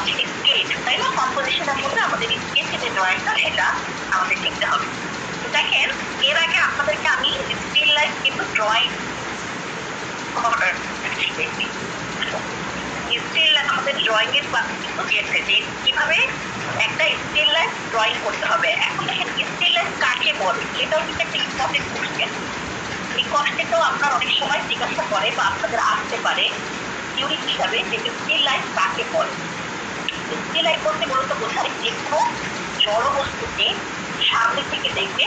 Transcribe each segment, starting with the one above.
কি স্কেচ, তাই না? কম্পোজিশনের মধ্যে আমাদের স্কেচের যে ড্রয়িংটা সেটা আমাদের শিখতে হবে। তো দেখেন, এর আগে আপনাদেরকে আমি স্টিল লাইফ কিন্তু ড্রয়িং শিখেছি। স্টিল লাইফ আমাদের ড্রয়িং এর ক্লাস কিন্তু দিয়েছে যে কিভাবে একটা স্টিল লাইফ ড্রয়িং করতে হবে। এখন দেখেন স্টিল লাইফ কাকে বলে, এটাও কিন্তু একটা ইম্পর্টেন্ট কোশ্চেন। এই কোশ্চেনটাও আপনার অনেক সময় জিজ্ঞাসা করে বা আপনাদের আসতে পারে থিওরি হিসাবে যে স্টিল লাইফ কাকে বলে। স্টিল লাইফ বলতে মূলত বোঝায় যে কোনো জড় বস্তুকে সামনে থেকে দেখে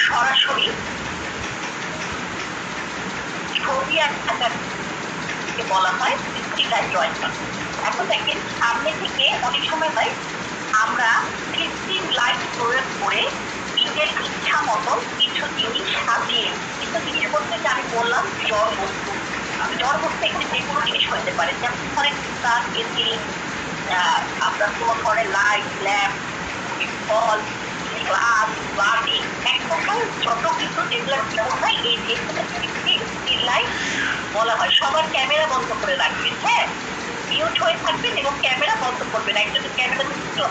সরাসরি ছবি আঁকাকে বলা হয় স্টিল লাইফ ড্রয়িং। এখন দেখেন, সামনে থেকে অনেক সময় হয় আমরা কৃত্রিম লাইট প্রয়োগ করে নিজের ইচ্ছা মতো কিছু জিনিস সাজিয়ে, কিছু জিনিস বলতে যে আমি বললাম জড় বস্তু। জড় বস্তু এখানে যে কোনো জিনিস হতে পারে, যেমন ধরেন তার এসি, আপনার কোনো ধরনের লাইট, ল্যাম্প, ফল, গ্লাস, বাটি, এক প্রকার যত কিছু যেগুলো হয় এই যেগুলো স্টিল লাইট বলা হয়। সবার ক্যামেরা বন্ধ করে রাখবেন, হ্যাঁ, মিউট হয়ে থাকবেন এবং ক্যামেরা বন্ধ করবেন। একজন ক্যামেরা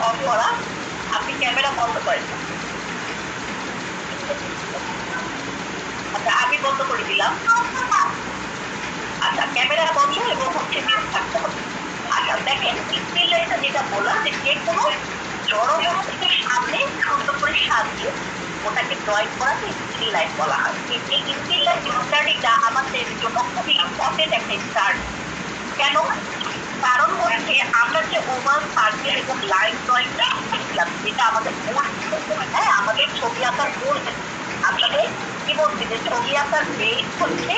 অফ করা, আপনি ক্যামেরা বন্ধ করেন। আচ্ছা, আমি বন্ধ করে দিলাম। আচ্ছা, ক্যামেরা বন্ধ এবং হচ্ছে মিউট থাকতে হবে। আচ্ছা দেখেন, স্টিল লাইটটা যেটা বললাম যে কোনো জড় বস্তুকে সামনে সুন্দর করে সাজিয়ে ওটাকে ড্রয়িং করাকে স্টিল লাইট বলা হয়। এই স্টিল লাইট স্টাডিটা আমাদের জন্য খুবই ইম্পর্টেন্ট একটা স্টার্ট। কেন? কারণ হচ্ছে আমরা যে ওভার সার্কেল এবং লাইন ড্রয়িংটা শিখলাম, যেটা আমাদের মূল, হ্যাঁ, আমাদের ছবি আঁকার মূল। আপনাদের কি বলছি যে ছবি আঁকার বেস হচ্ছে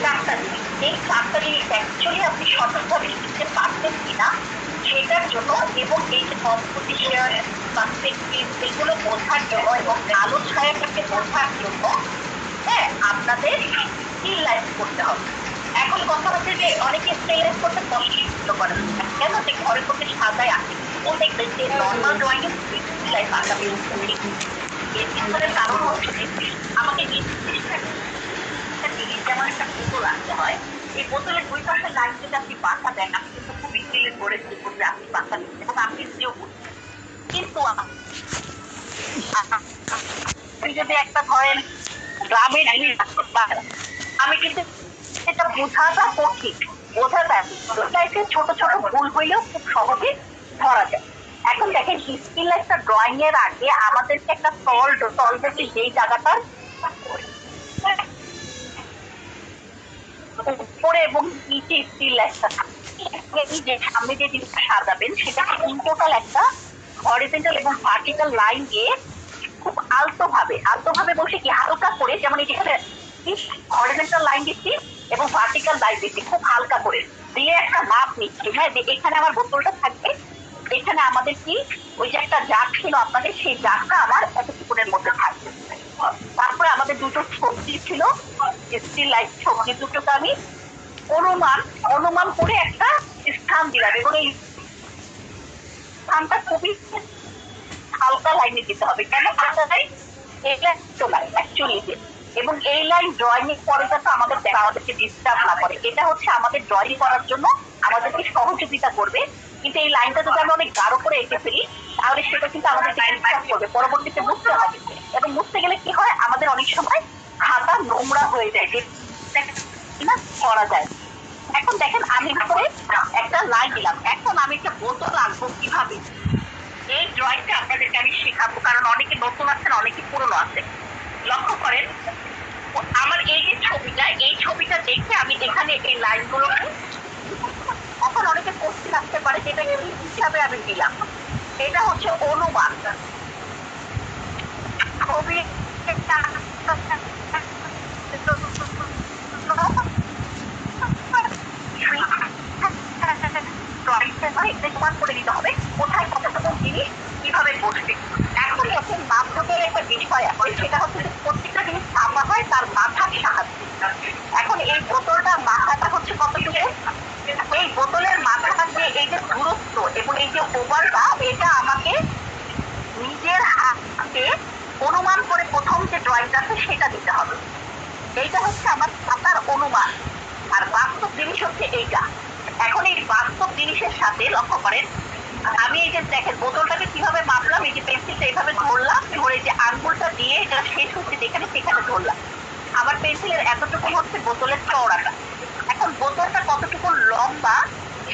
চারটা জিনিস। এই চারটা জিনিস অ্যাকচুয়ালি আপনি সঠিকভাবে শিখতে পারছেন কিনা সেটার জন্য এবং এই যে কম্পোজিশন, পার্সপেক্টিভ, এগুলো বোঝার জন্য এবং আলো ছায়াটাকে বোঝার জন্য, হ্যাঁ, আপনাদের স্টিল লাইফ করতে হবে। এখন কথা হচ্ছে যে অনেকে স্টিল লাইফ করতে পছন্দ করে, কেন? যে ঘরের মধ্যে সাজায় আঁকে। ও দেখবেন যে নর্মাল ড্রয়িং এর স্টিল লাইফ আঁকাবে। এর পিছনে কারণ হচ্ছে আমাকে নির্দিষ্ট জিনিস, যেমন একটা বোতল আনতে হয়, এই বোতলের দুই পাশে লাইন যদি আপনি বাঁকা দেন, আমি কিন্তু খুব ইজিলি করে দিতে যে আপনি বাঁকা দিচ্ছেন এবং আপনি নিজেও করছেন। কিন্তু আপনি যদি একটা ধরেন গ্রামের জিনিস, আমি কিন্তু এটা বোঝাটা কঠিন, বোঝাটা ছোট ছোট ভুল হইলেও খুব সহজে ধরা যায়। এখন দেখেন, স্টিল একটা ড্রয়িং এর আগে আমাদেরকে একটা সলভেন্ট যেই জায়গাটার উপরে এবং নিচে স্টিল লাইটটা যে সামনে যে জিনিসটা সাজাবেন সেটাকে ইন টোটাল একটা হরিজন্টাল এবং ভার্টিক্যাল লাইন দিয়ে খুব আলতো ভাবে বসে কি হালকা করে, যেমন এই যেখানে হরিজন্টাল লাইন দিচ্ছি এবং ভার্টিক্যাল লাইন দিচ্ছি, খুব হালকা করে দিয়ে একটা মাপ নিচ্ছি, হ্যাঁ, এখানে আমার বোতলটা থাকবে, এখানে আমাদের কি ওই যে একটা জাগ ছিল আপনাদের, সেই জাগটা আমার এতটুকুনের মধ্যে থাকবে। তারপরে আমাদের দুটো সবজি ছিল, স্টিল লাইট সবজি দুটোকে আমি অনুমান করে একটা স্থান দিলাম এবং এই স্থানটা খুবই হালকা লাইনে দিতে হবে। কেন? এবং এই লাইন ড্রয়িং এর পরে যাতে আমাদেরকে ডিস্টার্ব না করে, এটা হচ্ছে আমাদের ড্রয়িং করার জন্য আমাদেরকে সহযোগিতা করবে। কিন্তু এই লাইনটা যদি আমি অনেক গাঢ় করে এঁকে ফেলি তাহলে সেটা কিন্তু আমাদেরকে ডিস্টার্ব করবে, পরবর্তীতে মুছতে হবে। এবং মুছতে গেলে কি হয়, আমাদের অনেক সময় খাতা নোংরা হয়ে যায়, যেটা করা যায়। এখন দেখেন, আমি করে একটা লাইন দিলাম, এখন আমি একটা বোতল আঁকবো কিভাবে, এই ড্রয়িংটা আপনাদেরকে আমি শেখাবো, কারণ অনেকে নতুন আছেন, অনেকে পুরনো আছে। লক্ষ্য করেন, আমার এই যে ছবিটা, এই ছবিটা দেখে আমি এখানে এই লাইনগুলো, এখন অনেকে কোশ্চেন আসতে পারে যেটা কি হিসাবে আমি দিলাম, এটা হচ্ছে অনুমান। ছবি করে দিতে হবে কোথায় কতটুকু জিনিস কিভাবে বসবে। এখন হচ্ছে মাপযোগের একটা বিষয় আছে, সেটা হচ্ছে প্রত্যেকটা জিনিস মাপা হয় তার মাথার সাহায্যে। এখন এই বোতলটার মাথাটা হচ্ছে কতটুকু, এই বোতলের মাথাটা যে এই যে দূরত্ব এবং এই যে ওভারটা, এটা আমাকে নিজের হাতে অনুমান করে প্রথম যে ড্রয়িংটা আছে সেটা দিতে হবে। এইটা হচ্ছে আমার খাতার অনুমান, আর বাস্তব জিনিস হচ্ছে এইটা। এখন এই বাস্তব জিনিসের সাথে লক্ষ্য করেন, আমি এই যে দেখেন বোতলটাকে কিভাবে মাপলাম, এই যে পেন্সিলটা এইভাবে ধরলাম, ধরে যে আঙ্গুলটা দিয়ে এটা শেষ হচ্ছে যেখানে সেখানে ধরলাম। আমার পেন্সিলের এতটুকু হচ্ছে বোতলের চওড়াটা। এখন বোতলটা কতটুকু লম্বা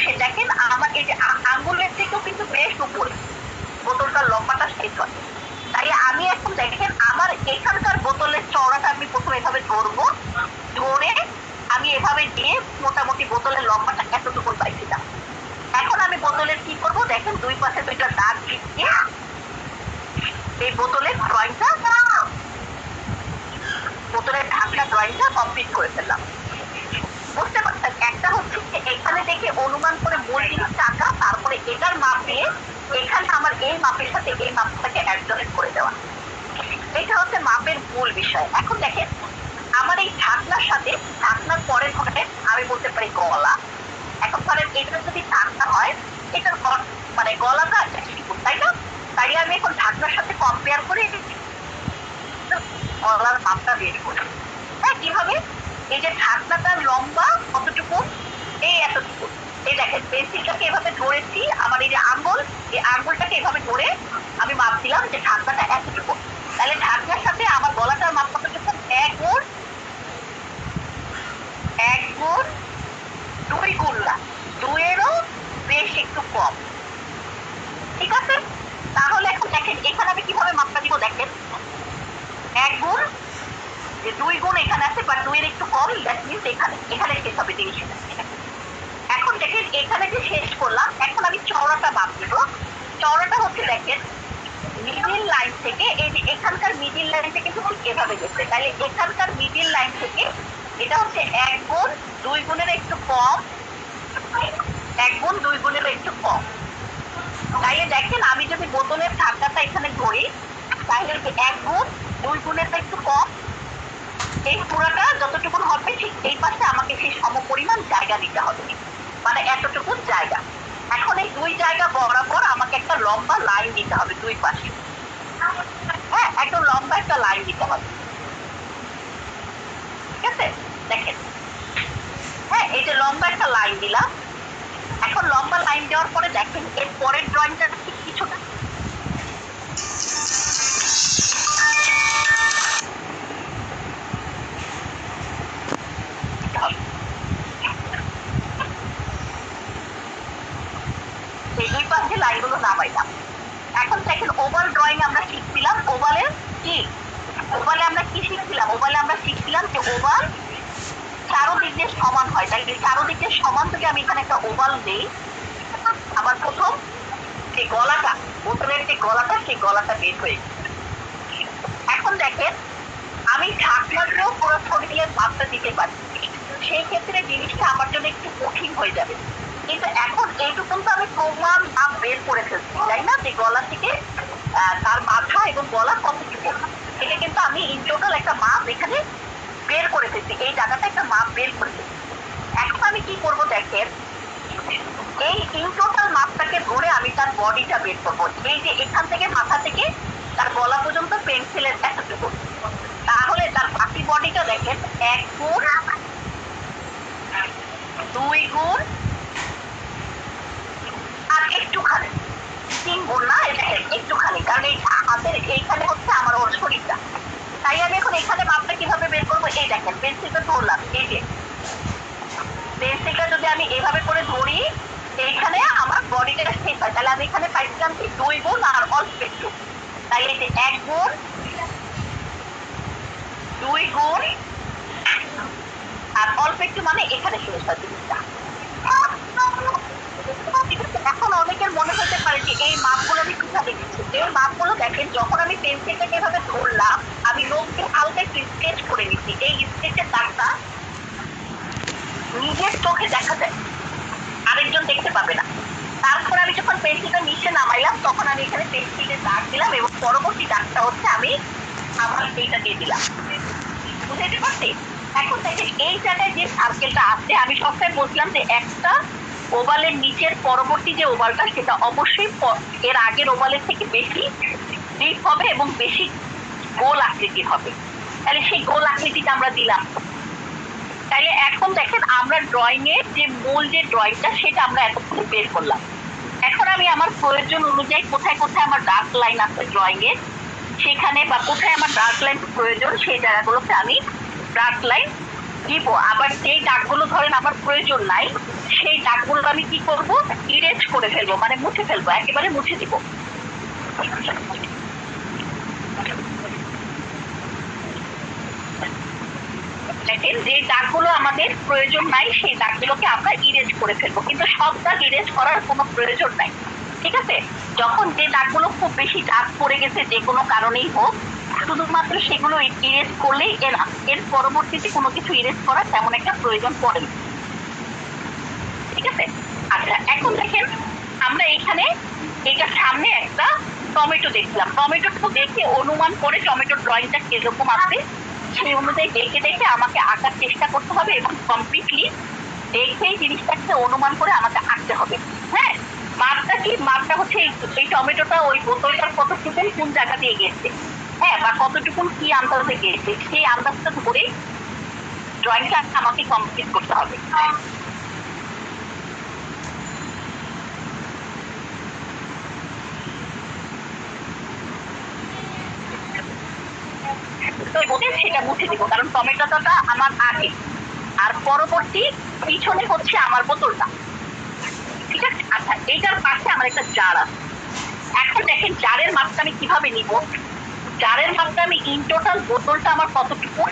সে দেখেন, আমার এই যে আঙ্গুলের থেকেও কিন্তু বেশ উপরে বোতলটার লম্বাটা শেষ হয়। তাই আমি এখন দেখেন আমার এখানকার বোতলের চওড়াটা আমি প্রথমে এভাবে ধরবো, ধরে আমি এভাবে দিয়ে মোটামুটি বোতলের লম্বাটা এতটুকু পাইছিলাম। এখন আমি বোতলের কি করবো দেখেন, দুই পাশে দুইটা দাগ দিয়ে এই বোতলের ড্রয়িংটা, বোতলের ঢাকনা ড্রয়িংটা কমপ্লিট করে ফেললাম। বুঝতে পারছেন, একটা হচ্ছে এখানে দেখে অনুমান করে মূল জিনিসটা আঁকা, তারপরে এটার মাপ দিয়ে এখানে আমার এই মাপের সাথে এই মাপটাকে অ্যাডজাস্ট করে দেওয়া। এটা হচ্ছে মাপের মূল বিষয়। এখন দেখেন আমার এই ঢাকনার সাথে, ঢাকনার পরে ধরে আমি বলতে পারি গলা। এখন ধরেন এটা যদি ঢাকনা হয়, এটার মানে গলাটা চিকুন, তাই না? তাই আমি এখন ঢাকনার সাথে কম্পেয়ার করে গলার মাপটা বের করি। হ্যাঁ, কিভাবে? এই যে ঢাকনাটার লম্বা কতটুকু, এই এতটুকু। এই দেখেন পেন্সিলটাকে এভাবে ধরেছি, আমার এই যে আঙ্গুল, এই আঙ্গুলটাকে এভাবে ধরে আমি মাপ দিলাম যে ঢাকনাটা এতটুকু। তাহলে ঢাকনার সাথে আমার গলাটার মাপ কতটুকু? 1 গুণ 2 গুণ না, 2 এরও বেশ একটু কম। ঠিক আছে, তাহলে এখন দেখেন এখানে আমি কিভাবে মাপটা দিব দেখেন, 1 গুণ 2 গুণ এখানে আছে, বাট 2 এর একটু কম, দ্যাট মিনস এখানে শেষ হবে জিনিসটা। এখন দেখেন এখানে যে শেষ করলাম, এখন আমি চওড়াটা মাপ দিব। চওড়াটা হচ্ছে দেখেন মিডিল লাইন থেকে, এই যে এখানকার মিডিল লাইনটা কিন্তু ঠিক এভাবে গেছে, তাহলে এখানকার মিডিল লাইন থেকে এটা হচ্ছে 1 গুণ 2 গুণের একটু কম, 1 গুণ 2 গুণের একটু কম। তাইলে দেখেন আমি যদি বোতলের ঢাকনাটা এখানে ধরি, তাহলে 1 গুণ 2 গুণের একটু কম, এই পুরাটা যতটুকু হবে ঠিক এই পাশে আমাকে সেই সমপরিমাণ জায়গা দিতে হবে, মানে এতটুকু জায়গা। এখন এই 2 জায়গা বরাবর আমাকে একটা লম্বা লাইন দিতে হবে দুই পাশে। হ্যাঁ, একদম লম্বা একটা লাইন দিতে হবে। ঠিক আছে, দেখেন, হ্যাঁ এই যে লম্বা একটা লাইন দিলাম। এখন লম্বা লাইন দেওয়ার পরে দেখেন এর পরের ড্রয়িংটা ঠিক কিছুটা এই দুই পাশে লাইনগুলো নামাইলাম। এখন দেখেন ওভাল ড্রয়িং আমরা শিখছিলাম, ওভালের কি, ওভালে আমরা কি শিখছিলাম, ওভালে আমরা শিখছিলাম যে ওভাল চারোদিক দিয়ে সমান হয়। তাই চারোদিক দিয়ে সমান থেকে আমি এখানে একটা ওভাল দিই। আমার প্রথম যে গলাটা, বোতলের যে গলাটা, সেই গলাটা বের হয়ে, এখন দেখেন আমি ঢাকনা দিয়েও পুরো শরীরের মাপটা দিতে পারি। সেই ক্ষেত্রে জিনিসটা আমার জন্য একটু কঠিন হয়ে যাবে, কিন্তু এখন এইটুকু তো আমি প্রমাণ মাপ বের করে ফেলছি, তাই না? যে গলা থেকে তার মাথা এবং গলা কতটুকু, এটা কিন্তু আমি ইন টোটাল একটা মাপ এখানে বের করে ফেলছি, এই জায়গাটা একটা মাপ বের করে ফেলছি। এখন আমি কি করবো দেখেন, এই ইন টোটাল মাপটাকে ধরে আমি তার বডিটা বের করবো। এই যে এখান থেকে মাথা থেকে তার গলা পর্যন্ত পেন্সিলের এতটুকু, তাহলে তার বাকি বডিটা দেখেন 1 গুণ 2 গুণ আর একটুখানি, 3 গুণ না, এটা একটুখানি, কারণ এই হাতের এইখানে হচ্ছে আমার ওর শরীরটা। তাই আমি এখন এখানে মাপটা কিভাবে বের করবো, এই দেখেন পেন্সিলটা ধরলাম, এই যে পেন্সিলটা যদি আমি এভাবে করে ধরি, এইখানে আমার বডিটা শেষ হয়, তাহলে আমি এখানে পাইছিলাম কি 2 গুণ আর অল্প একটু। তাই এই যে 1 গুণ 2 গুণ আর অল্প একটু, মানে এখানে শেষ হয় জিনিসটা। এখন অনেকের মনে হতে পারে যে এই মাপগুলো আমি কিভাবে দিচ্ছি, এই মাপগুলো দেখেন যখন আমি পেন্সিলটাকে এভাবে ধরলাম, আমি লোককে হালকা একটু স্কেচ করে নিচ্ছি। এই স্কেচের দাগটা নিজের চোখে দেখা যায়, আরেকজন দেখতে পাবে না। তারপর আমি যখন পেন্সিলটা নিচে নামাইলাম, তখন আমি এখানে পেন্সিলের দাগ দিলাম এবং পরবর্তী দাগটা হচ্ছে আমি আমার এইটা দিয়ে দিলাম। বুঝতে পারছি? এখন দেখেন এই জায়গায় যে সার্কেলটা আছে, আমি সবসময় বলছিলাম যে একটা ওভালের নিচের পরবর্তী যে ওভালটা, সেটা অবশ্যই এর আগের ওভালের থেকে বেশি ডিপ হবে এবং বেশি গোল আকৃতির হবে। তাহলে সেই গোল আকৃতিটা আমরা দিলাম। তাহলে এখন দেখেন আমরা ড্রয়িং এর যে মূল যে ড্রয়িংটা সেটা আমরা এতক্ষণ বের করলাম। এখন আমি আমার প্রয়োজন অনুযায়ী কোথায় কোথায় আমার ডার্ক লাইন আছে ড্রয়িং এর সেখানে বা কোথায় আমার ডার্ক লাইন প্রয়োজন সেই জায়গাগুলোতে আমি ডার্ক লাইন দিব। আবার যেই দাগগুলো ধরেন আমার প্রয়োজন নাই সেই দাগগুলো আমি কি করব, ইরেজ করে ফেলবো, মানে মুছে ফেলবো, একেবারে মুছে দিব। দেখেন যে দাগগুলো আমাদের প্রয়োজন নাই সেই দাগগুলোকে আমরা ইরেজ করে ফেলবো, কিন্তু সব দাগ ইরেজ করার কোনো প্রয়োজন নাই। ঠিক আছে, যখন যে দাগগুলো খুব বেশি দাগ পড়ে গেছে যে কোনো কারণেই হোক, শুধুমাত্র সেগুলো ইরেজ করলেই এনাফ, এর পরবর্তীতে কোনো কিছু ইরেজ করার তেমন একটা প্রয়োজন পড়ে না। ঠিক আছে, আচ্ছা এখন দেখেন আমরা এখানে এটার সামনে একটা টমেটো দেখলাম, টমেটো দেখে অনুমান করে টমেটোর ড্রয়িংটা কিরকম আছে সেই অনুযায়ী দেখে দেখে আমাকে আঁকার চেষ্টা করতে হবে এবং কমপ্লিটলি দেখেই জিনিসটাকে অনুমান করে আমাকে আঁকতে হবে। হ্যাঁ, মাপটা কি, মাপটা হচ্ছে এই টমেটোটা ওই বোতলটার কতটুকুন কোন জায়গা দিয়ে গেছে, হ্যাঁ, বা কতটুকুন কি আন্দাজে গেছে সেই আন্দাজটা ধরে ড্রয়িংটা আমাকে কমপ্লিট করতে হবে। সেটা মুছে দিব, কারণ টমেটোটা আমার আগে আর পরবর্তী পিছনে হচ্ছে আমার বোতলটা। ঠিক আছে, আচ্ছা এইটার পাশে আমার একটা জার আছে। এখন দেখেন জারের মাপটা আমি কিভাবে নিব, জারের মাপটা আমি ইন টোটাল বোতলটা আমার কতটুকু,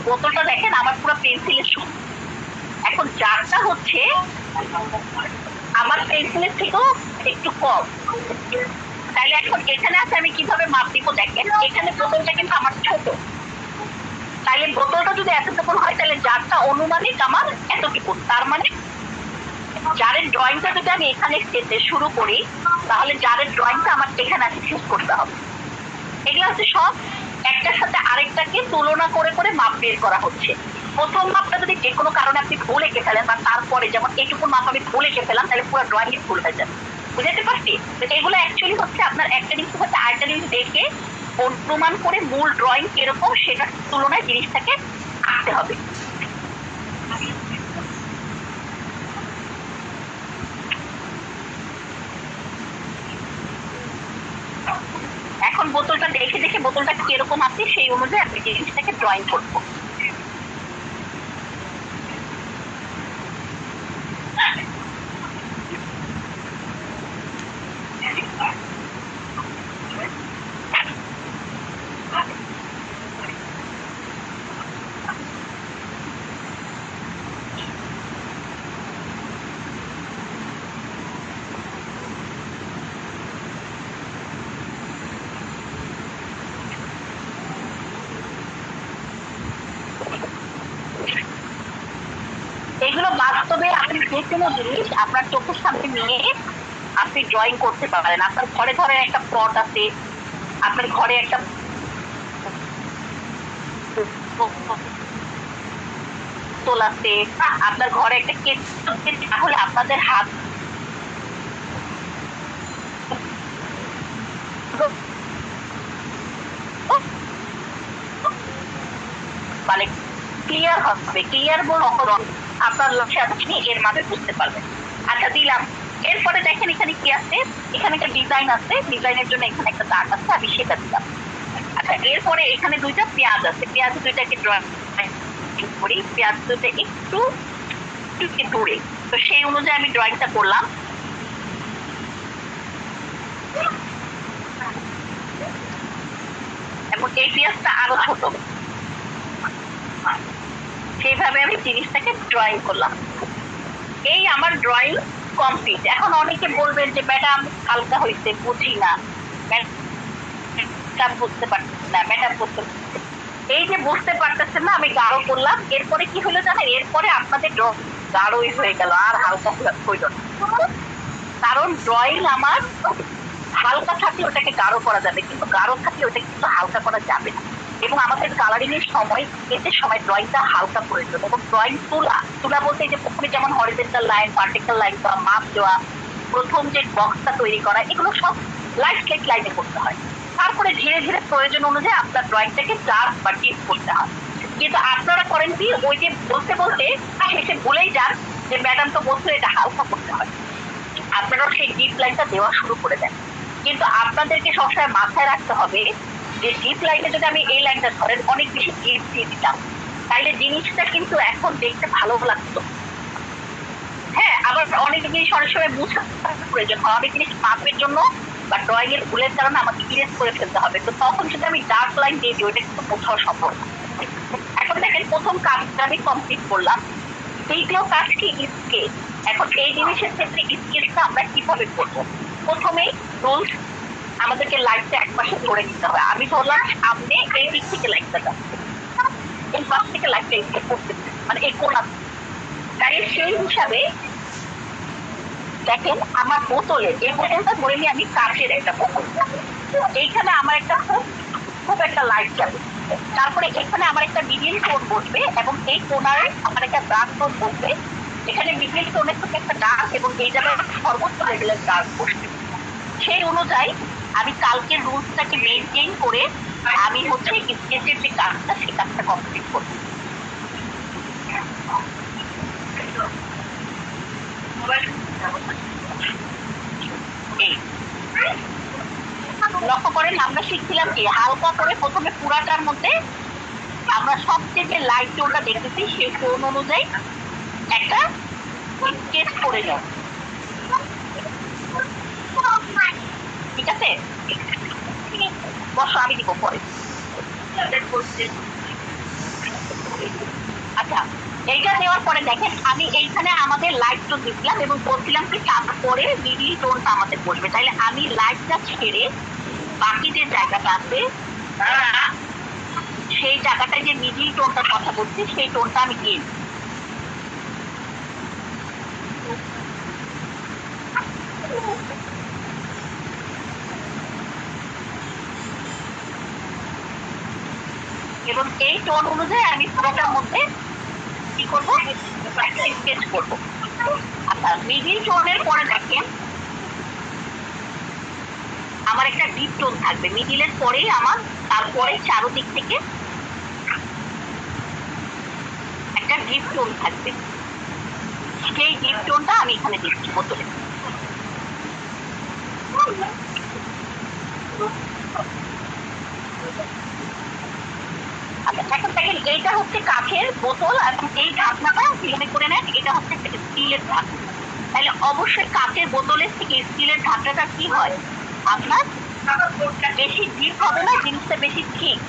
বোতলটা দেখেন আমার পুরো পেন্সিলের সমান। এখন জারটা হচ্ছে আমার পেন্সিলের থেকেও একটু কম, তাহলে এখন এখানে আছে আমি কিভাবে মাপ দিব, দেখেন এখানে বোতলটা কিন্তু আমার ছোট, তাহলে বোতলটা যদি এতটুকু হয় তাহলে জারটা অনুমানিক আমার এতটুকু, তার মানে জারের ড্রয়িংটা যদি আমি এখানে শুরু করি তাহলে জারের ড্রয়িংটা আমার এখানে আছে শেষ করতে হবে। এগুলো হচ্ছে সব একটার সাথে আরেকটাকে তুলনা করে করে মাপ বের করা হচ্ছে। প্রথম মাপটা যদি যে কোনো কারণে আপনি ভুল এঁকে ফেলেন বা তারপরে যেমন এইটুকু মাপ আমি ভুল এঁকে ফেলাম তাহলে পুরো ড্রয়িং ভুল হয়ে যাবে, বুঝতে পারছি? এগুলো অ্যাকচুয়ালি হচ্ছে আপনার একটা জিনিস হচ্ছে আরেকটা জিনিস দেখে অনুমান করে মূল ড্রয়িং কিরকম সেটার তুলনায় জিনিসটাকে আঁকতে হবে। এখন বোতলটা দেখে দেখে বোতলটা কিরকম আছে সেই অনুযায়ী আপনি জিনিসটাকে ড্রয়িং করবো। এগুলো বাস্তবে আপনি যে কোনো জিনিস আপনার চোখের সামনে নিয়ে আপনি ড্রয়িং করতে পারেন। আপনার ঘরে ধরেন একটা পট আছে, আপনার ঘরে একটা বোতল আছে, আপনার ঘরে একটা কেক, তাহলে আপনাদের হাত মানে ক্লিয়ার হবে, ক্লিয়ার বল অকরণ আপনার লক্ষ্যে আপনি এর মাঝে বুঝতে পারবেন। আচ্ছা দিলাম, এরপরে দেখেন এখানে কি আছে, এখানে একটা ডিজাইন আছে, ডিজাইনের জন্য এখানে একটা দাগ আছে, আমি সেটা দিলাম। আচ্ছা এরপরে এখানে দুইটা পেঁয়াজ আছে, পেঁয়াজ দুইটাকে ড্রয়িং করি, পেঁয়াজ দুইটা একটু দূরে, তো সেই অনুযায়ী আমি ড্রয়িংটা করলাম। এবং এই পেঁয়াজটা আরো ছোট, সেইভাবে আমি জিনিসটাকে ড্রয়িং করলাম। এই আমার ড্রয়িং কমপ্লিট। এখন অনেকে বলবেন যে ম্যাডাম হালকা হয়েছে, বুঝি না, ম্যাডাম বুঝতে পারছি না, ম্যাডাম বুঝতে, এই যে বুঝতে পারতেছেন না, আমি গাঢ় করলাম, এরপরে কি হলো জানেন, এরপরে আপনাদের গাঢ়ই হয়ে গেল, আর হালকা হইল না, কারণ ড্রয়িং আমার হালকা থাকলে ওটাকে গাঢ় করা যাবে, কিন্তু গাঢ় থাকলে ওটা কিন্তু হালকা করা যাবে না। এবং আমাদের কালারিং এর সময় এতে সময় ড্রয়িংটা হালকা প্রয়োজন। এবং ড্রয়িং তুলা বলতে যে প্রথমে যেমন হরিজন্টাল লাইন, ভার্টিক্যাল লাইন বা মাপ দেওয়া, প্রথম যে বক্সটা তৈরি করা, এগুলো সব লাইট লাইনে করতে হয়। তারপরে ধীরে ধীরে প্রয়োজন অনুযায়ী আপনার ড্রয়িংটাকে ডার্ক বা ডিপ করতে হয়। কিন্তু আপনারা করেন কি, ওই যে বলতে বলতে শেষে ভুলেই যান যে ম্যাডাম তো বলছে এটা হালকা করতে হয়, আপনারাও সেই ডিপ লাইনটা দেওয়া শুরু করে দেন। কিন্তু আপনাদেরকে সবসময় মাথায় রাখতে হবে যে ডিপ লাইনে যদি আমি এই লাইনটা ধরেন অনেক বেশি ডিপ দিয়ে দিতাম, তাইলে জিনিসটা কিন্তু এখন দেখতে ভালো লাগতো। হ্যাঁ, আবার অনেক জিনিস অনেক সময় বুঝতে প্রয়োজন হয়, অনেক জিনিস মাপের জন্য বা ড্রয়িং এর ভুলের কারণে আমাকে ইরেজ করে ফেলতে হবে, তো তখন যদি আমি ডার্ক লাইন দিয়ে দিই ওইটা কিন্তু বোঝাও সম্ভব না। এখন দেখেন প্রথম কাজটা আমি কমপ্লিট করলাম, দ্বিতীয় কাজ কি স্কেচ। এখন এই জিনিসের ক্ষেত্রে স্কেচটা আমরা কিভাবে করবো? প্রথমেই রুলস, আমাদেরকে লাইটটা এক পাশে ধরে নিতে হবে। আমি ধরলাম সামনে এই দিক থেকে লাইটটা যাচ্ছে, এই পাশ থেকে লাইটটা এসে করতে, মানে এই কোনা। তাই সেই হিসাবে দেখেন আমার বোতলের এই বোতলটা ধরে নিয়ে আমি কাচের একটা বোতল, এইখানে আমার একটা খুব খুব একটা লাইট যাবে, তারপরে এখানে আমার একটা মিডিল টোন বসবে এবং এই কোনারে আমার একটা ডার্ক টোন বসবে, এখানে মিডিল টোনের থেকে একটা ডার্ক এবং এই জায়গায় সর্বোচ্চ লেভেলের ডার্ক বসবে। সেই অনুযায়ী আমি কালকের রুলসটাকে মেনটেন করে আমি হচ্ছে স্কেচের যে কাজটা সেই কাজটা কমপ্লিট করবো। লক্ষ্য করেন আমরা শিখছিলাম কি, হালকা করে প্রথমে পুরাটার মধ্যে আমরা সবচেয়ে যে লাইট টোনটা দেখতেছি সেই টোন অনুযায়ী একটা স্কেচ করে নেব, ঠিক আছে? বসো, আমি দিব পরে। আচ্ছা, এইটা দেওয়ার পরে দেখেন আমি এইখানে আমাদের লাইট টোন দিচ্ছিলাম এবং বলছিলাম কি তারপরে মিডিল টোনটা আমাদের বসবে, তাইলে আমি লাইটটা ছেড়ে বাকি যে জায়গাটা আছে সেই জায়গাটায় যে মিডিল টোনটার কথা বলছি সেই টোনটা আমি দিয়ে দিই। এবং এই টোন অনুযায়ী আমি পুরোটার মধ্যে কি করবো, স্কেচ করবো। আচ্ছা, মিডিল টোনের পরে দেখেন আমার একটা ডিপ টোন থাকবে মিডিলের পরেই আমার, তারপরে চারোদিক থেকে একটা ডিপ টোন থাকবে, সেই ডিপ টোনটা আমি এখানে দিচ্ছি বোতলে। আচ্ছা, এখন দেখেন এইটা হচ্ছে কাঠের বোতল এবং এই ঢাকনাটা মনে করে নেন এটা হচ্ছে স্টিলের ঢাকনা, তাহলে অবশ্যই কাঠের বোতলের থেকে স্টিলের ঢাকনাটা কি হয় আপনার বেশি ডিপ হবে না, জিনিসটা বেশি ঠিক।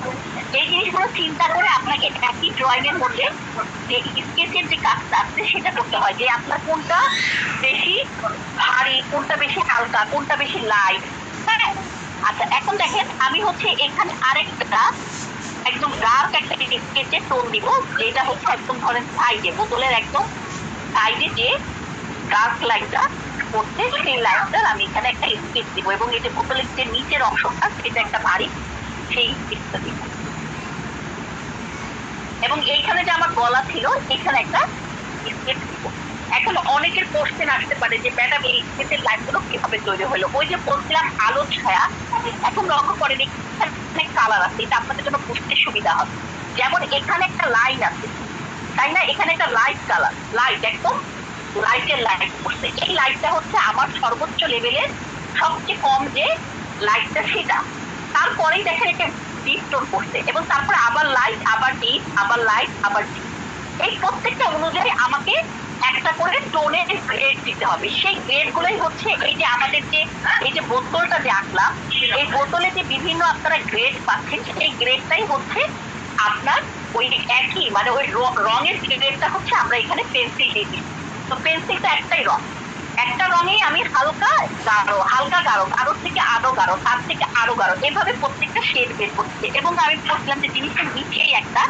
এই জিনিসগুলো চিন্তা করে আপনাকে একই ড্রয়িং এর মধ্যে যে স্কেচের যে কাজটা আছে সেটা করতে হয়, যে আপনার কোনটা বেশি ভারী, কোনটা বেশি হালকা, কোনটা বেশি লাইট। হ্যাঁ, আচ্ছা এখন দেখেন আমি হচ্ছে এখানে আরেকটা একদম ডার্ক একটা স্কেচের টোন দিব, যেটা হচ্ছে একদম ধরেন সাইডে বোতলের একদম সাইডে যে ডার্ক লাইনটা করতে সেই লাইনটার আমি এখানে একটা স্কেচ দিব এবং এই যে বোতলের যে নিচের অংশটা সেটা একটা ভারী, সেই স্কেচটা দিব। এবং এইখানে যে আমার গলা ছিল এখানে একটা স্কেচ দিব। এখন অনেকের কোশ্চেন আসতে পারে যে ম্যাডাম এই স্কেচের লাইনগুলো কিভাবে তৈরি হলো? ওই যে বলছিলাম আলো ছায়া, এখন লক্ষ্য করেন এখানে কালার আছে, এটা আপনাদের জন্য বুঝতে সুবিধা হবে। যেমন এখানে একটা লাইন আছে তাই না, এখানে একটা লাইট কালার, লাইট একদম লাইটের লাইট করছে, এই লাইটটা হচ্ছে আমার সর্বোচ্চ লেভেলের সবচেয়ে কম যে লাইটটা সেটা, তারপরেই দেখেন এটা ডিপ টোন করছে এবং তারপরে আবার লাইট, আবার ডিপ, আবার লাইট, আবার ডিপ। এই প্রত্যেকটা অনুযায়ী আমাকে একটা করে টোনের গ্রেড দিতে হবে, সেই গ্রেড গুলোই হচ্ছে এই যে আমাদের যে এই যে বোতলটা যে আঁকলাম, এই বোতলে যে বিভিন্ন আপনারা গ্রেড পাচ্ছেন সেই গ্রেডটাই হচ্ছে আপনার ওই একই, মানে ওই রঙের গ্রেডটা হচ্ছে আমরা এখানে পেন্সিল দিয়ে দিই। তো পেন্সিলটা একটাই রং, একটা রঙেই আমি হালকা গাঢ়, হালকা গাঢ়, গাঢ় থেকে আরো গাঢ়, তার থেকে আরো গাঢ়, এভাবে প্রত্যেকটা শেড বের করছে। এবং আমি বলছিলাম যে জিনিসটা নিচেই একটা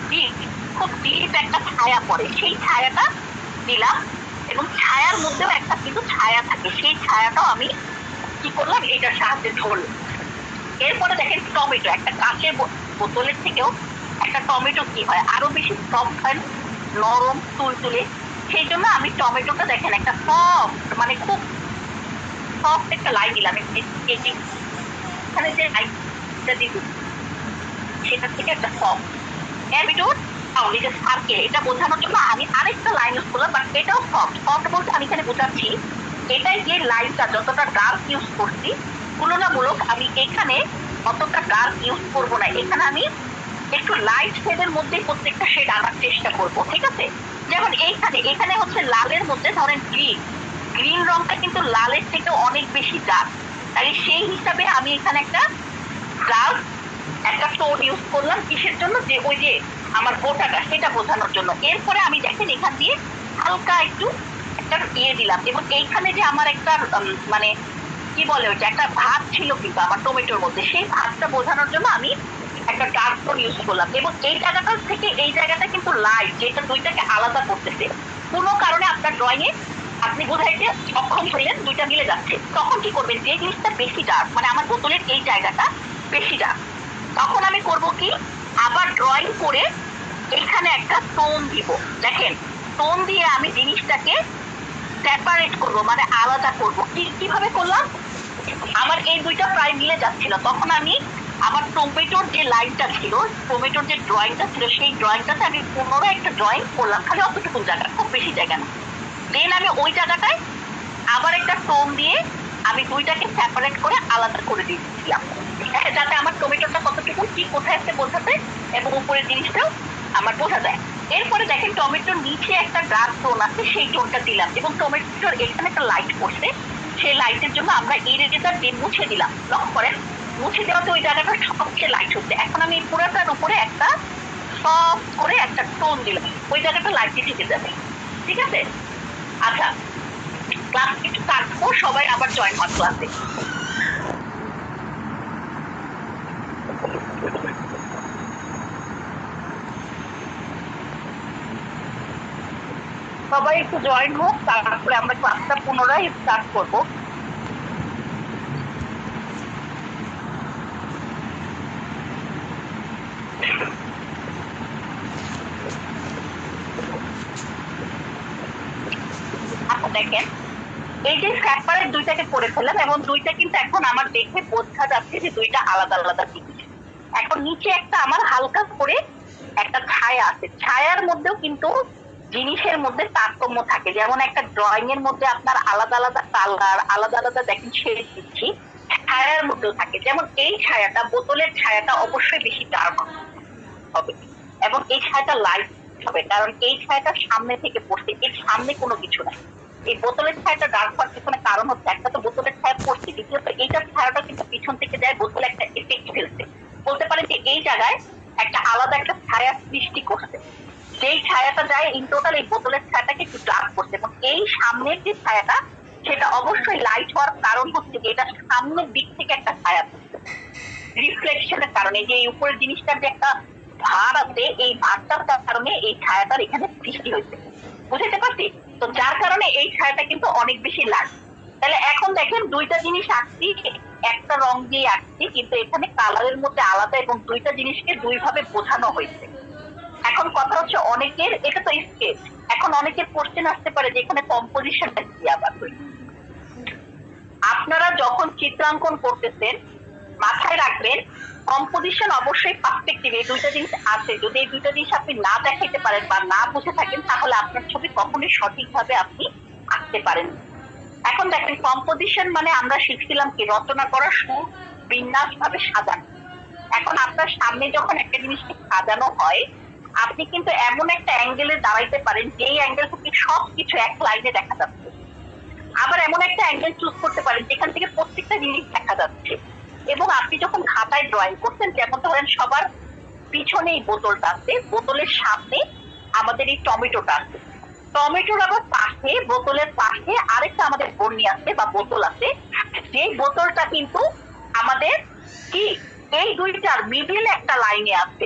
ডিপ, খুব ডিপ একটা ছায়া পড়ে, সেই ছায়াটা দিলাম এবং ছায়ার মধ্যেও একটা কিন্তু ছায়া থাকে, সেই ছায়াটাও আমি কি করলাম এটার সাহায্যে ধরলাম। এরপরে দেখেন টমেটো, একটা কাঁচের বোতলের থেকেও একটা টমেটো কি হয় আরো বেশি সফট হয়, নরম তুলতুলে, সেই জন্য আমি টমেটোটা দেখেন একটা সফট, মানে খুব সফট একটা লাই দিলাম এখানে যে লাইটটা দিবি সেটা থেকে একটা সফট, এর ভিতর এই যে সার্কেল, এটা বোঝানোর জন্য আমি আরেকটা লাইন ইউজ করলাম, বাট এটাও সফট। সফট বলতে আমি এখানে বোঝাচ্ছি এটাই যে লাইনটা যতটা ডার্ক ইউজ করছি তুলনামূলক আমি এখানে অতটা ডার্ক ইউজ করবো না। এখানে আমি একটু লাইট শেডের মধ্যে প্রত্যেকটা শেড আনার চেষ্টা করব, ঠিক আছে? যেমন এখানে হচ্ছে লালের মধ্যে ধরেন গ্রিন রংটা কিন্তু লালের থেকে অনেক বেশি ডার্ক, তাই সেই হিসাবে আমি এখানে একটা টোন ইউজ করলাম। কিসের জন্য? যে ওই যে আমার গোটাটা সেটা বোঝানোর জন্য। এরপরে আমি দেখেন এখান দিয়ে হালকা একটু একটা দিলাম, এবং এইখানে যে আমার একটা মানে কি বলে ওইটা একটা ভাত ছিল কিন্তু আমার টমেটোর মধ্যে, সেই ভাতটা বোঝানোর জন্য আমি একটা ডার্ক টোন ইউজ করলাম। এবং এই জায়গাটা থেকে এই জায়গাটা কিন্তু লাইট, যেটা দুইটাকে আলাদা করতেছে। কোনো কারণে আপনার ড্রয়িং এ আপনি বোঝাইতে সক্ষম হইলেন দুইটা মিলে যাচ্ছে, তখন কি করবেন? যে জিনিসটা বেশি ডার্ক, মানে আমার বোতলের এই জায়গাটা বেশি ডার্ক, তখন আমি করব কি, আবার ড্রয়িং করে এখানে একটা টোন দিব। দেখেন টোন দিয়ে আমি জিনিসটাকে সেপারেট করব, মানে আলাদা করব। কিভাবে করলাম? আমার এই দুইটা প্রায় মিলে যাচ্ছিল, তখন আমি আমার টমেটোর যে লাইনটা ছিল, টমেটোর যে ড্রয়িংটা ছিল, সেই ড্রয়িংটাতে আমি পুনরায় একটা ড্রয়িং করলাম, খালি অতটুকু জায়গা, খুব বেশি জায়গা না। দেন আমি ওই জায়গাটায় আবার একটা টোন দিয়ে আমি দুইটাকে সেপারেট করে আলাদা করে দিয়েছিলাম, হ্যাঁ, যাতে আমার টমেটোটা কতটুকু কি কোথায় আছে বোঝাতে, এবং উপরের জিনিসটাও আমার বোঝা যায়। এরপরে দেখেন টমেটোর নিচে একটা ডার্ক টোন আছে, সেই টোনটা দিলাম, এবং টমেটোর এখানে একটা লাইট পড়ছে, সেই লাইটের জন্য আমরা ইরেজার দিয়ে মুছে দিলাম। লক্ষ্য করেন মুছে দেওয়াতে ওই জায়গাটা সবচেয়ে লাইট হচ্ছে। এখন আমি পুরোটার উপরে একটা সফট করে একটা টোন দিলাম, ওই জায়গাটা লাইটে থেকে যাবে, ঠিক আছে? আচ্ছা, ক্লাস একটু কাটবো, সবাই আবার জয়েন হওয়ার ক্লাসে। সবাই একটু জয়েন হোক, তারপরে আমরা ক্লাসটা পুনরায় স্টার্ট করবো। আচ্ছা দেখেন, এই যে সেপারেট দুইটাকে করে ফেললাম, এবং দুইটা কিন্তু এখন আমার দেখে বোঝা যাচ্ছে যে দুইটা আলাদা আলাদা জিনিস। এখন নিচে একটা আমার হালকা করে একটা ছায়া আছে, ছায়ার মধ্যেও কিন্তু জিনিসের মধ্যে তারতম্য থাকে। যেমন একটা ড্রয়িং এর মধ্যে আপনার আলাদা আলাদা কালার, আলাদা আলাদা দেখেন শেড দিচ্ছি, ছায়ার মধ্যেও থাকে। যেমন এই ছায়াটা, বোতলের ছায়াটা অবশ্যই বেশি ডার্ক হবে, এবং এই ছায়াটা লাইট হবে, কারণ এই ছায়াটা সামনে থেকে পড়ছে, এর সামনে কোনো কিছু নাই। এই বোতলের ছায়াটা ডার্ক হওয়ার পিছনে কারণ হচ্ছে, একটা তো বোতলের ছায়া পড়ছে, দ্বিতীয়ত এইটার ছায়াটা কিন্তু পিছন থেকে যায়, বোতলে একটা এফেক্ট ফেলছে। বলতে পারেন যে এই জায়গায় একটা আলাদা একটা ছায়া সৃষ্টি করছে, যেই ছায়াটা যায় ইন টোটাল এই বোতলের ছায়াটাকে একটু ডার্ক করছে। এবং এই সামনের যে ছায়াটা, সেটা অবশ্যই লাইট হওয়ার কারণ হচ্ছে যে এটা সামনের দিক থেকে একটা ছায়া পড়ছে, রিফ্লেকশনের কারণে। যে এই উপরের জিনিসটার যে একটা ভার আছে, এই ভারটার কারণে এই ছায়াটার এখানে সৃষ্টি হয়েছে, বুঝতে পারছি? তো যার কারণে এই ছায়াটা কিন্তু অনেক বেশি লাগে। তাহলে এখন দেখেন দুইটা জিনিস আঁকছি, একটা রং দিয়ে আঁকছি, কিন্তু এখানে কালারের মধ্যে আলাদা, এবং দুইটা জিনিসকে দুই ভাবে বোঝানো হয়েছে। এখন কথা হচ্ছে অনেকের, এটা তো স্কেচ, এখন অনেকের কোশ্চেন আসতে পারে যে এখানে কম্পোজিশনটা কি। আবার আপনারা যখন চিত্রাঙ্কন করতেছেন মাথায় রাখবেন কম্পোজিশন অবশ্যই পার্সপেক্টিভ, এই দুইটা জিনিস আছে। যদি এই দুইটা জিনিস আপনি না দেখাইতে পারেন বা না বুঝে থাকেন, তাহলে আপনার ছবি কখনোই সঠিকভাবে আপনি আঁকতে পারেন। এখন দেখেন কম্পোজিশন মানে আমরা শিখছিলাম কি, রচনা করা, সুবিন্যাস ভাবে সাজানো। এখন আপনার সামনে যখন একটা জিনিসকে সাজানো হয়, আপনি কিন্তু এমন একটা অ্যাঙ্গেলে দাঁড়াইতে পারেন যেই অ্যাঙ্গেল থেকে সবকিছু এক লাইনে দেখা যাচ্ছে। আবার এমন একটা অ্যাঙ্গেল চুজ করতে পারেন যেখান থেকে প্রত্যেকটা জিনিস দেখা যাচ্ছে। এবং আপনি যখন খাতায় ড্রয়িং করছেন, যেমন ধরেন সবার পিছনে এই বোতলটা আছে, বোতলের সামনে আমাদের এই টমেটোটা আছে, টমেটোর আবার পাশে, বোতলের পাশে আরেকটা আমাদের বর্ণি আছে বা বোতল আছে, যে বোতলটা কিন্তু আমাদের কি এই দুইটার মিডিলে একটা লাইনে আছে।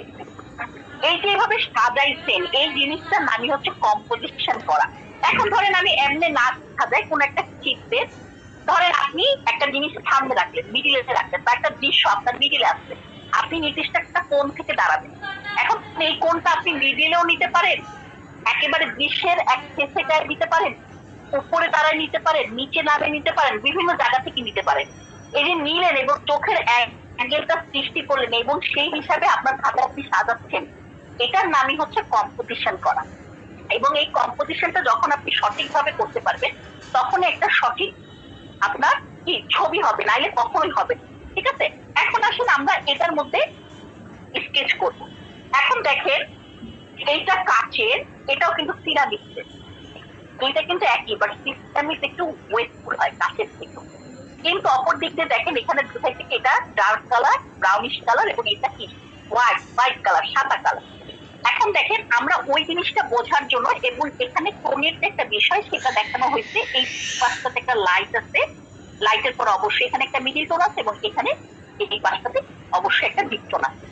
এই যে এভাবে সাজাইছেন, এই জিনিসটার নামই হচ্ছে কম্পোজিশন করা। এখন ধরেন আমি এমনি না সাজাই, কোন একটা চিত্রে ধরেন আপনি একটা জিনিস সামনে রাখলেন, মিডিলে রাখলেন, বা একটা দৃশ্য আপনার মিডিলে আসছে, আপনি নির্দিষ্ট একটা কোণ থেকে দাঁড়াবেন। এখন এই কোণটা আপনি মিডিলেও নিতে পারেন, একেবারে দৃশ্যের এক শেষে নিতে পারেন, উপরে দাঁড়ায় নিতে পারেন, নিচে নামে নিতে পারেন, বিভিন্ন জায়গা থেকে নিতে পারেন। এই যে নিলেন এবং চোখের অ্যাঙ্গেলটা সৃষ্টি করলেন, এবং সেই হিসাবে আপনার খাতা আপনি সাজাচ্ছেন, এটার নামই হচ্ছে কম্পোজিশন করা। এবং এই কম্পোজিশনটা যখন আপনি সঠিকভাবে করতে পারবেন তখন একটা সঠিক আপনার কি ছবি হবে, নাইলে কখনোই হবে। ঠিক আছে, এখন আসুন আমরা এটার মধ্যে স্কেচ করব। এখন দেখেন এইটা কাচের, এটাও কিন্তু সিরামিক্সের, দুইটা কিন্তু একই, বাট সিরামিক্স একটু ওয়েস্টফুল হয় কাচের থেকে। কিন্তু অপর দিক দিয়ে দেখেন এখানে দুটাই থেকে এটা ডার্ক কালার, ব্রাউনিশ কালার, এবং এটা কি হোয়াইট কালার, সাদা কালার। এখন দেখেন আমরা ওই জিনিসটা বোঝার জন্য এবং এখানে টোনের যে একটা বিষয় সেটা দেখানো হয়েছে। এই পাশটাতে একটা লাইট আছে, লাইটের পর অবশ্যই এখানে একটা মিডিল টোন আছে, এবং এখানে এই পাশটাতে অবশ্যই একটা ডিপ টোন আছে,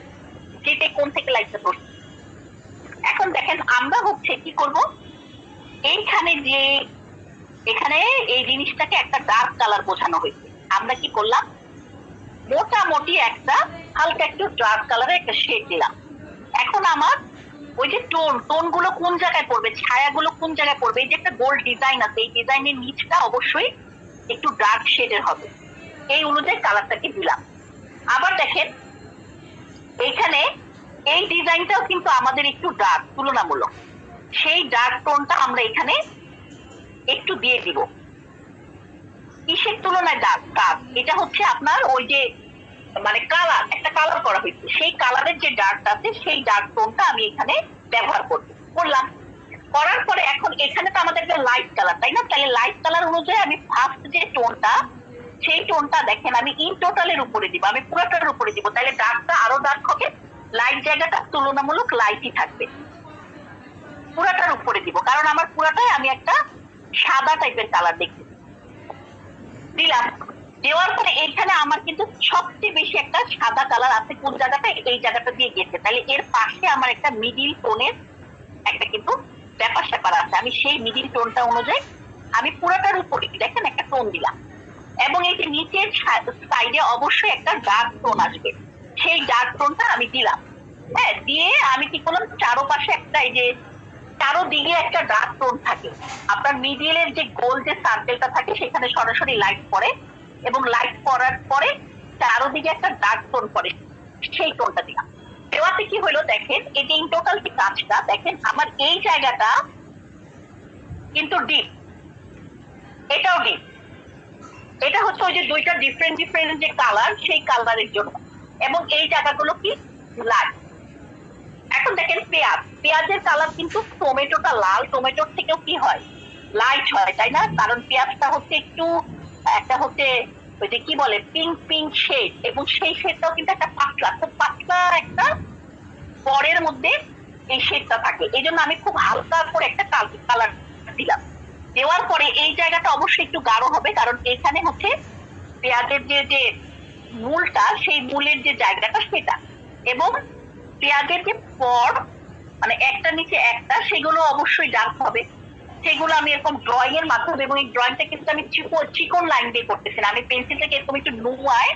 যেটা কোন থেকে লাইটটা ধরছে। এখন দেখেন আমরা হচ্ছে কি করব, এইখানে যে এখানে এই জিনিসটাকে একটা ডার্ক কালার বোঝানো হয়েছে, আমরা কি করলাম মোটামুটি একটা হালকা একটু ডার্ক কালারের একটা শেড দিলাম। এখন আমার ওই যে টোন গুলো কোন জায়গায় পড়বে, ছায়াগুলো কোন জায়গায় পড়বে, এই যে একটা গোল্ড ডিজাইন আছে, এই ডিজাইনের নিচটা অবশ্যই একটু ডার্ক শেডের হবে, এই অনুযায়ী কালারটাকে দিলাম। আবার দেখেন এইখানে এই ডিজাইনটাও কিন্তু আমাদের একটু ডার্ক তুলনামূলক, সেই ডার্ক টোনটা আমরা এখানে একটু দিয়ে দিব। কিসের তুলনায় ডার্ক, এটা হচ্ছে আপনার ওই যে মানে কালার, একটা কালার করা হয়েছে, সেই কালারের যে ডার্কটা আছে সেই ডার্ক টোনটা আমি এখানে ব্যবহার করলাম। করার পরে এখন এখানে তো আমাদের একটা লাইট কালার, তাই না? তাহলে লাইট কালার অনুযায়ী আমি ফার্স্ট যে টোনটা, সেই টোনটা দেখেন আমি ইন টোটালের উপরে দিব, আমি পুরোটার উপরে দিব, তাহলে ডার্কটা আরো ডার্ক হবে, লাইট জায়গাটা তুলনামূলক লাইটই থাকবে। পুরাটার উপরে দিব, কারণ আমার পুরাটাই আমি একটা সাদা টাইপের কালার দেখছি, দিলাম। দেওয়ার পরে এখানে আমার কিন্তু সবচেয়ে বেশি একটা সাদা কালার আছে, কোন জায়গাটা, এই জায়গাটা দিয়ে গেছে, তাহলে এর পাশে আমার একটা মিডিল টোনের একটা কিন্তু ব্যাপার স্যাপার আছে, আমি সেই মিডিল টোনটা অনুযায়ী আমি পুরাটার উপরে দেখেন একটা টোন দিলাম। এবং এই যে নিচের সাইডে অবশ্যই একটা ডার্ক টোন আসবে, সেই ডার্ক টোনটা আমি দিলাম। হ্যাঁ, দিয়ে আমি কি করলাম, চারোপাশে একটা এই যে চারোদিকে একটা ডার্ক টোন থাকে, আপনার মিডিলের যে গোল যে সার্কেলটা থাকে সেখানে সরাসরি লাইট পড়ে, এবং লাইট পড়ার পরে চারোদিকে একটা ডার্ক টোন পড়ে, সেই টোনটা দিলাম। দেওয়াতে কি হলো দেখেন, এই যে টোটাল যে কাজটা দেখেন আমার এই জায়গাটা কিন্তু ডিপ, এটাও ডিপ, এটা হচ্ছে ওই যে দুইটা ডিফারেন্ট যে কালার, সেই কালারের জন্য, এবং এই জায়গাগুলো কি লাইট। এখন দেখেন পেঁয়াজের কালার কিন্তু টমেটোটা লাল, টমেটোর থেকেও কি হয় লাইট হয়, তাই না? কারণ পেঁয়াজটা হচ্ছে একটু একটা হচ্ছে ওই যে কি বলে পিঙ্ক শেড, এবং সেই শেডটাও কিন্তু একটা পাতলা, খুব পাতলা একটা পরের মধ্যে এই শেডটা থাকে, এই জন্য আমি খুব হালকা করে একটা কালার দিলাম। দেওয়ার পরে এই জায়গাটা অবশ্যই একটু গাঢ় হবে, কারণ এখানে হচ্ছে পেঁয়াজের যে মূলটা, সেই মূলের যে জায়গাটা সেটা, এবং পেঁয়াজের যে পর মানে একটা নিচে একটা, সেগুলো অবশ্যই ডার্ক হবে। সেগুলো আমি এরকম ড্রয়িং এর মাধ্যমে, এবং এই ড্রয়িংটা কিন্তু আমি চিকন লাইন দিয়ে করতেছি না, আমি পেন্সিলটাকে এরকম একটু নুয়ায়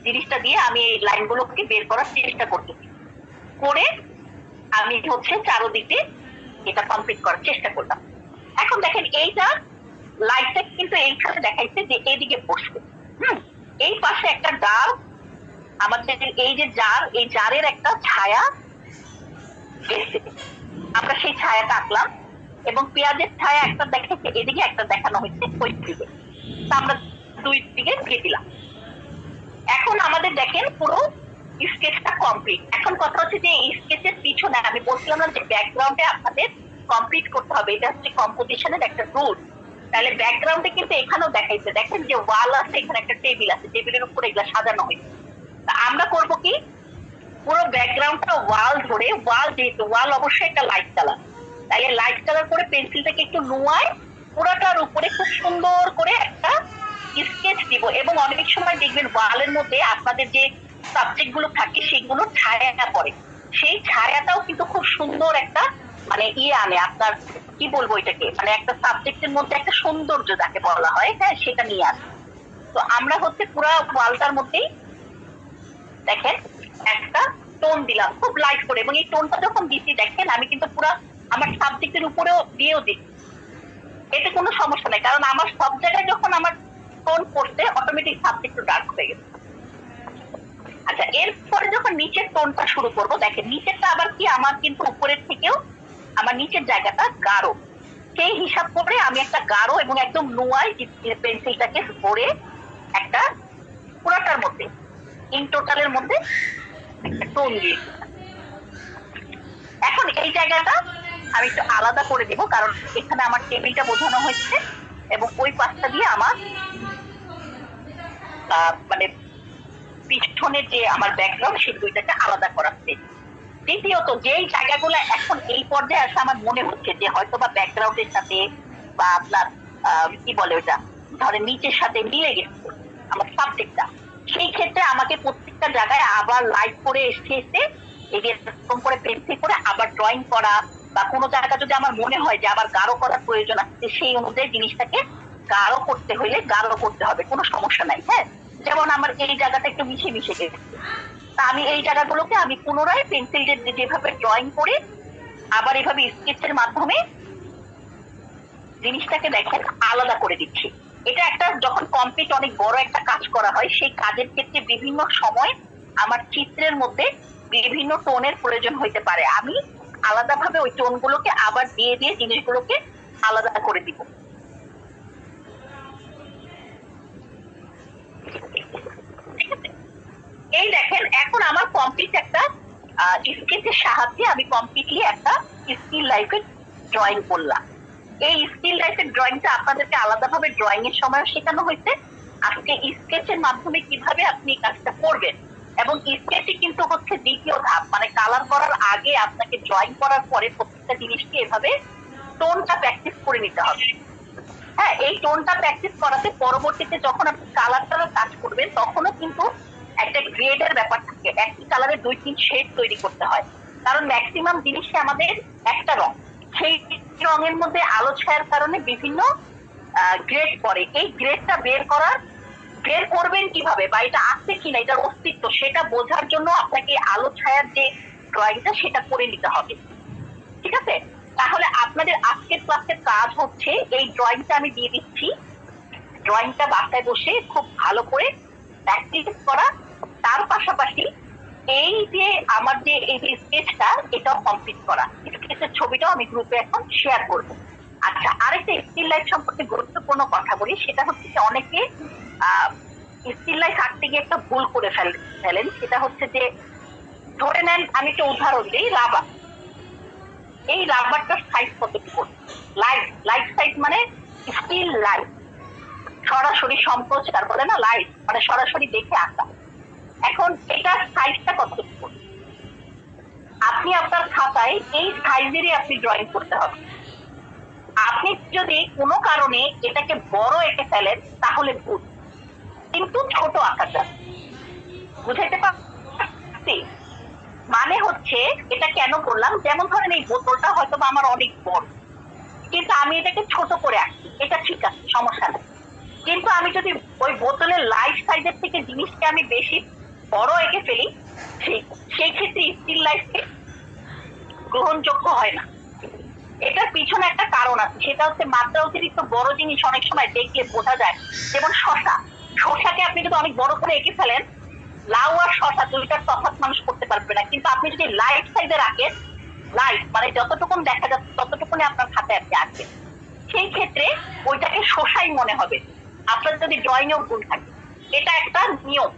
জিনিসটা দিয়ে আমি এই লাইন গুলোকে বের করার চেষ্টা করতেছি, করে আমি হচ্ছে চারোদিকে এটা কমপ্লিট করার চেষ্টা করলাম। এখন দেখেন এইটা লাইটটা কিন্তু এইখানে দেখাইছে যে এইদিকে বসবে, এই পাশে একটা ডার্ক আমাদের এই যে জার, এই জারের একটা ছায়া গেছে, আমরা সেই ছায়াটা আঁকলাম, এবং পেঁয়াজের ছায়া একটা দেখাচ্ছে এদিকে, একটা দেখানো হয়েছে ওই দিকে, আমরা দুই দিকে দিয়ে দিলাম। এখন আমাদের দেখেন পুরো স্কেচটা কমপ্লিট। এখন কথা হচ্ছে যে এই স্কেচের পিছনে আমি বলছিলাম না যে ব্যাকগ্রাউন্ডে আপনাদের কমপ্লিট করতে হবে, এটা হচ্ছে কম্পোজিশনের একটা রুল। তাহলে ব্যাকগ্রাউন্ডে কিন্তু এখানেও দেখাইছে, দেখেন যে ওয়াল আছে, এখানে একটা টেবিল আছে, টেবিলের উপরে এগুলা সাজানো হয়েছে। তা আমরা করবো কি, পুরো ব্যাকগ্রাউন্ডটা ওয়াল ধরে, ওয়াল যেহেতু ওয়াল অবশ্যই একটা লাইট কালার, তাহলে লাইট কালার করে পেন্সিলটাকে একটু নোয়ায় পুরোটার উপরে খুব সুন্দর করে একটা স্কেচ দিব। এবং অনেক সময় দেখবেন ওয়ালের মধ্যে আপনাদের যে সাবজেক্ট গুলো থাকে সেগুলো ছায়া পড়ে, সেই ছায়াটাও কিন্তু খুব সুন্দর একটা মানে আনে আপনার, কি বলবো এটাকে, মানে একটা সাবজেক্টের মধ্যে একটা সৌন্দর্য যাকে বলা হয়, হ্যাঁ সেটা নিয়ে আসে। তো আমরা হচ্ছে পুরো ওয়ালটার মধ্যেই দেখেন একটা টোন দিলাম খুব লাইট করে, এবং এই টোনটা যখন দিচ্ছি দেখেন আমি কিন্তু পুরো আমার সাবজেক্টের উপরেও দিয়েও দিচ্ছি, এতে কোনো সমস্যা নেই, কারণ আমার সব জায়গায় যখন আমার টোন পড়ছে অটোমেটিক সাবজেক্ট ডার্ক হয়ে গেছে। আচ্ছা, এরপরে যখন নিচের টোনটা শুরু করব, দেখেন নিচেরটা আবার কি আমার কিন্তু উপরের থেকেও আমার নিচের জায়গাটা গাঢ়, সেই হিসাব করে আমি একটা গাঢ় এবং একদম নোয়ায় পেন্সিলটাকে ভরে একটা পুরাটার মধ্যে ইন টোটালের মধ্যে একটা টোন দিয়ে, এখন এই জায়গাটা আমি একটু আলাদা করে দিব, কারণ এখানে আমার টেবিলটা বোঝানো হয়েছে এবং ওই পাশটা দিয়ে আমার মানে পিছনের যে আমার ব্যাকগ্রাউন্ড সেই দুইটাকে আলাদা করাচ্ছে। দ্বিতীয়ত যেই জায়গাগুলো এখন এই পর্যায়ে আসে আমার মনে হচ্ছে যে হয়তো বা ব্যাকগ্রাউন্ডের সাথে বা আপনার কি বলে ওটা ধরেন নিচের সাথে মিলে গেছে আমার সাবজেক্টটা, সেই ক্ষেত্রে আমাকে প্রত্যেকটা জায়গায় আবার লাইট করে এসে এরকম করে পেন্সিল করে আবার ড্রয়িং করা, বা কোনো জায়গা যদি আমার মনে হয় যে আবার গাঢ় করার প্রয়োজন আছে সেই অনুযায়ী জিনিসটাকে গাঢ় করতে হইলে গাঢ় করতে হবে, কোনো সমস্যা নাই। হ্যাঁ, যেমন আমার এই জায়গাটা একটু মিশে মিশে গেছে, তা আমি এই জায়গাগুলোকে আমি পুনরায় পেন্সিল যেভাবে ড্রয়িং করে আবার এইভাবে স্কেচের মাধ্যমে জিনিসটাকে দেখেন আলাদা করে দিচ্ছি। এটা একটা যখন কমপ্লিট অনেক বড় একটা কাজ করা হয় সেই কাজের ক্ষেত্রে বিভিন্ন সময় আমার চিত্রের মধ্যে বিভিন্ন টোনের প্রয়োজন হইতে পারে, আমি আলাদাভাবে ওই টোনগুলোকে আবার দিয়ে দিয়ে জিনিসগুলোকে আলাদা করে দিব। এই দেখেন এখন আমার কমপ্লিট একটা স্কেচের সাহায্যে আমি কমপ্লিটলি একটা স্টিল লাইফের ড্রয়িং করলাম। এই স্টিল লাইফের ড্রয়িংটা আপনাদেরকে আলাদাভাবে ড্রয়িং এর সময় শেখানো হয়েছে, আজকে স্কেচের মাধ্যমে কিভাবে আপনি কাজটা করবেন। এবং স্কেচে কিন্তু হচ্ছে দ্বিতীয় ধাপ, মানে কালার করার আগে আপনাকে ড্রয়িং করার পরে প্রত্যেকটা জিনিসকে এভাবে টোনটা প্র্যাকটিস করে নিতে হবে। হ্যাঁ, এই টোনটা প্র্যাকটিস করাতে পরবর্তীতে যখন আপনি কালারটার কাজ করবেন তখনও কিন্তু একটা গ্রেডের ব্যাপার থাকে, একই কালারের 2-3 শেড তৈরি করতে হয়, কারণ ম্যাক্সিমাম জিনিসে আমাদের একটা রং, সেই রঙের মধ্যে আলো ছায়ার কারণে বিভিন্ন গ্রেড পড়ে। এই গ্রেডটা বের করবেন কিভাবে বা এটা আছে কিনা এটার অস্তিত্ব সেটা বোঝার জন্য আপনাকে আলো ছায়ার যে ড্রয়িংটা সেটা করে নিতে হবে। ঠিক আছে, তাহলে আপনাদের আজকের ক্লাসের কাজ হচ্ছে এই ড্রয়িংটা আমি দিয়ে দিচ্ছি, ড্রয়িংটা বাসায় বসে খুব ভালো করে প্র্যাকটিস করা, তার পাশাপাশি এই যে আমার যে এই স্কেচটা এটাও কমপ্লিট করা, স্কেচের ছবিটাও আমি গ্রুপে এখন শেয়ার করব। আচ্ছা, আরেকটা স্টিল লাইফ সম্পর্কে গুরুত্বপূর্ণ কথা বলি, সেটা হচ্ছে যে অনেকে স্টিল লাইফ আঁকতে গিয়ে একটা ভুল করে ফেলেন, সেটা হচ্ছে যে ধরে নেন আমি একটা উদাহরণ দিই, রাবার, এই রাবারটার সাইজ কতটুকু, লাইট সাইজ মানে স্টিল লাইট, সরাসরি সম্প্রচার বলে না লাইট মানে সরাসরি দেখে আঁকা। এখন এটার সাইজটা কতটুকু আপনি আপনার খাতায় এই সাইজেরই আপনি ড্রয়িং করতে হবে। আপনি যদি কোনো কারণে এটাকে বড় এঁকে ফেলেন তাহলে ভুল, কিন্তু ছোট আঁকাটা বুঝাইতে পারছি? মানে হচ্ছে এটা কেন করলাম, যেমন ধরেন এই বোতলটা হয়তো আমার অনেক বড়, কিন্তু আমি এটাকে ছোট করে আঁকি, এটা ঠিক আছে, সমস্যা নেই। কিন্তু আমি যদি ওই বোতলের লাইফ সাইজের থেকে জিনিসকে আমি বেশি বড় এঁকে ফেলি, সেই ক্ষেত্রে স্টিল লাইফকে গ্রহণযোগ্য হয় না। এটার পিছনে একটা কারণ আছে, সেটা হচ্ছে মাত্রা অতিরিক্ত বড় জিনিস অনেক সময় দেখলে বোঝা যায়, যেমন শশাকে আপনি যদি অনেক বড় করে এঁকে ফেলেন, লাউ আর শশা দুইটার তফাৎ মানুষ করতে পারবে না, কিন্তু আপনি যদি লাইট সাইজে রাখেন, লাইট মানে যতটুকুন দেখা যাচ্ছে ততটুকুনি আপনার খাতায় আপনি আঁকবেন, সেই ক্ষেত্রে ওইটাকে শশাই মনে হবে আপনার যদি ড্রয়িং এও ভুল থাকে। এটা একটা নিয়ম,